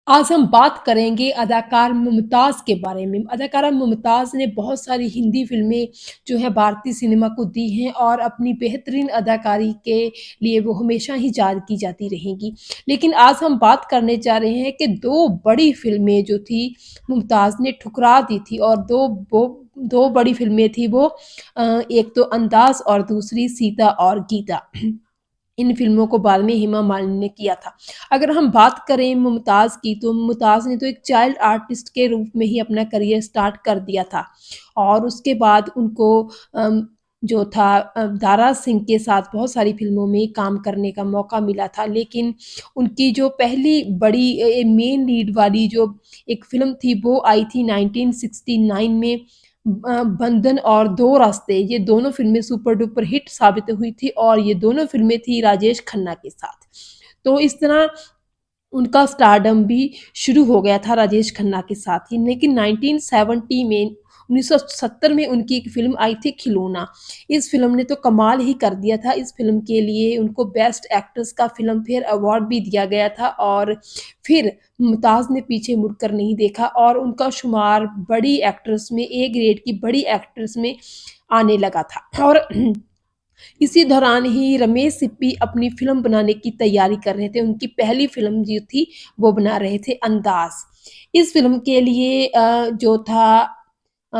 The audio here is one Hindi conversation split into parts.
आज हम बात करेंगे अदाकार मुमताज़ के बारे में। अदाकारा मुमताज़ ने बहुत सारी हिंदी फ़िल्में जो है भारतीय सिनेमा को दी हैं और अपनी बेहतरीन अदाकारी के लिए वो हमेशा ही याद की जाती रहेंगी। लेकिन आज हम बात करने जा रहे हैं कि 2 बड़ी फ़िल्में जो थी मुमताज़ ने ठुकरा दी थी और 2 बड़ी फ़िल्में थी वो एक तो अंदाज़ और दूसरी सीता और गीता। इन फ़िल्मों को बाद में हेमा मालिनी ने किया था। अगर हम बात करें मुमताज़ की, तो मुमताज़ ने तो एक चाइल्ड आर्टिस्ट के रूप में ही अपना करियर स्टार्ट कर दिया था और उसके बाद उनको जो था दारा सिंह के साथ बहुत सारी फ़िल्मों में काम करने का मौका मिला था। लेकिन उनकी जो पहली बड़ी मेन लीड वाली जो एक फ़िल्म थी, वो आई थी 1969 में बंधन और दो रास्ते, ये दोनों फ़िल्में सुपर डुपर हिट साबित हुई थी और ये दोनों फ़िल्में थी राजेश खन्ना के साथ। तो इस तरह उनका स्टारडम भी शुरू हो गया था राजेश खन्ना के साथ ही। लेकिन 1970 में 1970 में उनकी एक फ़िल्म आई थी खिलौना। इस फ़िल्म ने तो कमाल ही कर दिया था। इस फ़िल्म के लिए उनको बेस्ट एक्ट्रेस का फ़िल्म फेयर अवार्ड भी दिया गया था और फिर मुमताज़ ने पीछे मुड़कर नहीं देखा और उनका शुमार बड़ी एक्ट्रेस में, ए ग्रेड की बड़ी एक्ट्रेस में आने लगा था। और इसी दौरान ही रमेश सिप्पी अपनी फ़िल्म बनाने की तैयारी कर रहे थे। उनकी पहली फ़िल्म जो थी वो बना रहे थे अंदाज़। इस फ़िल्म के लिए जो था अ,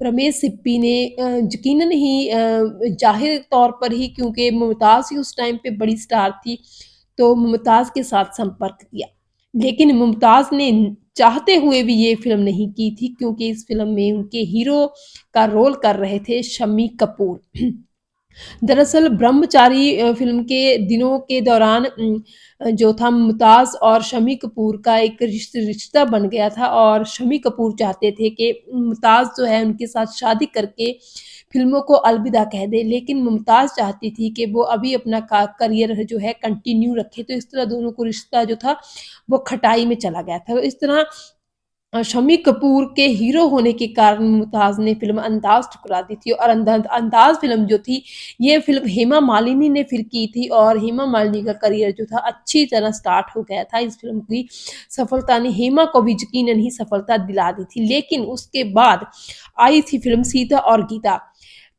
रमेश सिप्पी ने यकीनन ही ज़ाहिर तौर पर ही क्योंकि मुमताज़ ही उस टाइम पे बड़ी स्टार थी, तो मुमताज़ के साथ संपर्क किया। लेकिन मुमताज़ ने चाहते हुए भी ये फ़िल्म नहीं की थी क्योंकि इस फ़िल्म में उनके हीरो का रोल कर रहे थे शम्मी कपूर। दरअसल ब्रह्मचारी फ़िल्म के दिनों के दौरान जो था मुमताज़ और शम्मी कपूर का एक रिश्ता बन गया था और शम्मी कपूर चाहते थे कि मुमताज़ जो है उनके साथ शादी करके फ़िल्मों को अलविदा कह दे। लेकिन मुमताज़ चाहती थी कि वो अभी अपना का करियर जो है कंटिन्यू रखे, तो इस तरह दोनों को रिश्ता जो था वो खटाई में चला गया था। तो इस तरह शम्मी कपूर के हीरो होने के कारण मुमताज़ ने फ़िल्म अंदाज़ ठुकरा दी थी और अंदाज़ फ़िल्म जो थी, ये फ़िल्म हेमा मालिनी ने फिर की थी और हेमा मालिनी का करियर जो था अच्छी तरह स्टार्ट हो गया था। इस फ़िल्म की सफलता ने हेमा को भी यकीनन ही सफलता दिला दी थी। लेकिन उसके बाद आई थी फ़िल्म सीता और गीता।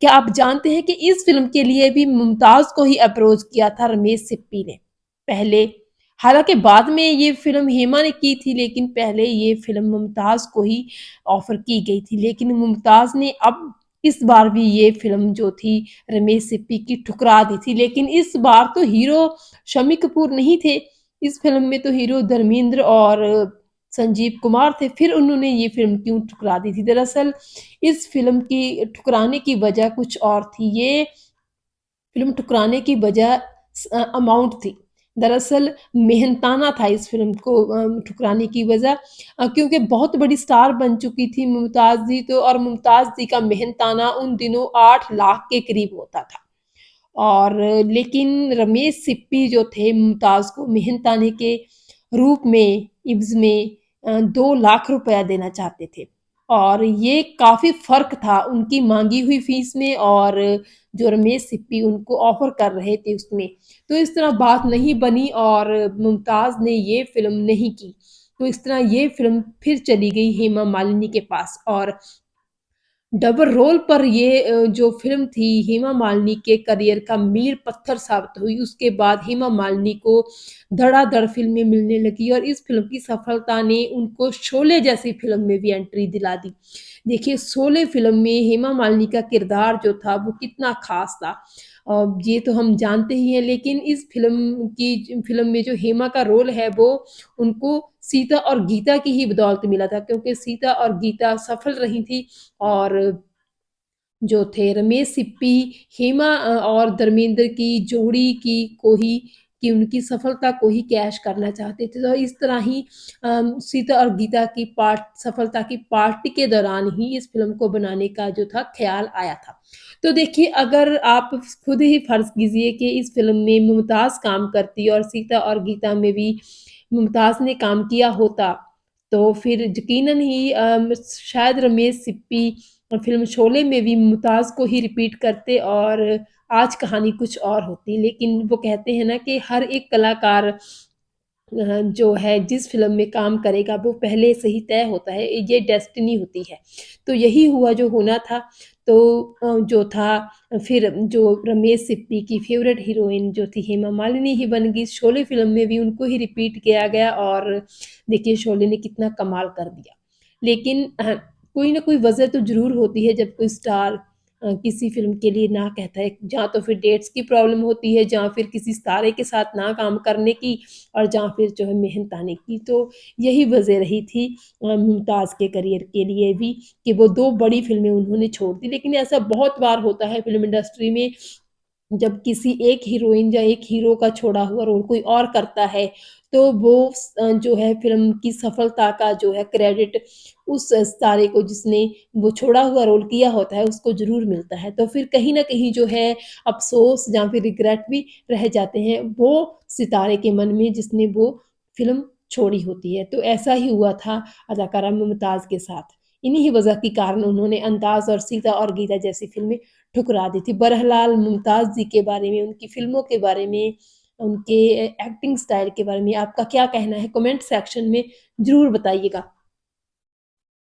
क्या आप जानते हैं कि इस फ़िल्म के लिए भी मुमताज़ को ही अप्रोच किया था रमेश सिप्पी ने, पहले। हालाँकि बाद में ये फ़िल्म हेमा ने की थी लेकिन पहले ये फ़िल्म मुमताज़ को ही ऑफ़र की गई थी। लेकिन मुमताज़ ने अब इस बार भी ये फ़िल्म जो थी रमेश सिप्पी की ठुकरा दी थी। लेकिन इस बार तो हीरो शम्मी कपूर नहीं थे। इस फ़िल्म में तो हीरो धर्मेंद्र और संजीव कुमार थे। फिर उन्होंने ये फ़िल्म क्यों ठुकरा दी थी? दरअसल इस फ़िल्म की ठुकराने की वजह कुछ और थी। ये फ़िल्म ठुकराने की वजह अमाउंट थी। दरअसल मेहनताना था इस फ़िल्म को ठुकराने की वजह क्योंकि बहुत बड़ी स्टार बन चुकी थी मुमताज़ जी तो और मुमताज़ जी का मेहनताना उन दिनों 8 लाख के करीब होता था। और लेकिन रमेश सिप्पी जो थे मुमताज़ को मेहनताने के रूप में इव्ज़ में 2 लाख रुपया देना चाहते थे। और ये काफ़ी फ़र्क था उनकी माँगी हुई फ़ीस में और जो रमेश सिप्पी उनको ऑफ़र कर रहे थे उसमें। तो इस तरह बात नहीं बनी और मुमताज़ ने ये फ़िल्म नहीं की। तो इस तरह ये फ़िल्म फिर चली गई हेमा मालिनी के पास और डबल रोल पर ये जो फ़िल्म थी हेमा मालिनी के करियर का मील पत्थर साबित हुई। उसके बाद हेमा मालिनी को धड़ाधड़ फ़िल्में मिलने लगी और इस फ़िल्म की सफलता ने उनको शोले जैसी फ़िल्म में भी एंट्री दिला दी। देखिए शोले फ़िल्म में हेमा मालिनी का किरदार जो था वो कितना ख़ास था। ये तो हम जानते ही हैं लेकिन इस फ़िल्म में जो हेमा का रोल है वो उनको सीता और गीता की ही बदौलत मिला था क्योंकि सीता और गीता सफल रही थी और जो थे रमेश सिप्पी, हेमा और धर्मेंद्र की जोड़ी की उनकी सफलता को ही कैश करना चाहते थे। तो इस तरह ही सीता और गीता की सफलता की पार्टी के दौरान ही इस फ़िल्म को बनाने का जो था ख़्याल आया था। तो देखिए अगर आप खुद ही फ़र्ज़ कीजिए कि इस फ़िल्म में मुमताज़ काम करती और सीता और गीता में भी मुमताज़ ने काम किया होता, तो फिर यकीनन ही शायद रमेश सिप्पी फ़िल्म शोले में भी मुमताज़ को ही रिपीट करते और आज कहानी कुछ और होती। लेकिन वो कहते हैं ना कि हर एक कलाकार जो है जिस फ़िल्म में काम करेगा वो पहले से ही तय होता है, ये डेस्टिनी होती है। तो यही हुआ जो होना था, तो जो था फिर जो रमेश सिप्पी की फ़ेवरेट हीरोइन जो थी हेमा मालिनी ही बन गई। शोले फ़िल्म में भी उनको ही रिपीट किया गया और देखिए शोले ने कितना कमाल कर दिया। लेकिन कोई न कोई वजह तो ज़रूर होती है जब कोई स्टार किसी फ़िल्म के लिए ना कहता है, या तो फिर डेट्स की प्रॉब्लम होती है, या फिर किसी सितारे के साथ ना काम करने की और जहाँ फिर जो है मेहनत आने की। तो यही वजह रही थी मुमताज़ के करियर के लिए भी कि वो 2 बड़ी फ़िल्में उन्होंने छोड़ दी। लेकिन ऐसा बहुत बार होता है फ़िल्म इंडस्ट्री में जब किसी एक हीरोइन या एक हीरो का छोड़ा हुआ रोल कोई और करता है, तो वो जो है फ़िल्म की सफलता का जो है क्रेडिट उस सितारे को जिसने वो छोड़ा हुआ रोल किया होता है, उसको ज़रूर मिलता है। तो फिर कहीं न कहीं जो है अफ़सोस या फिर रिग्रेट भी रह जाते हैं, वो सितारे के मन में जिसने वो फ़िल्म छोड़ी होती है। तो ऐसा ही हुआ था अदाकारा मुमताज़ के साथ। इन्हीं ही वजह के कारण उन्होंने अंदाज़ और सीता और गीता जैसी फ़िल्में ठुकरा दी थी। बहरहाल मुमताज़ जी के बारे में, उनकी फ़िल्मों के बारे में, उनके एक्टिंग स्टाइल के बारे में आपका क्या कहना है? कमेंट सेक्शन में ज़रूर बताइएगा।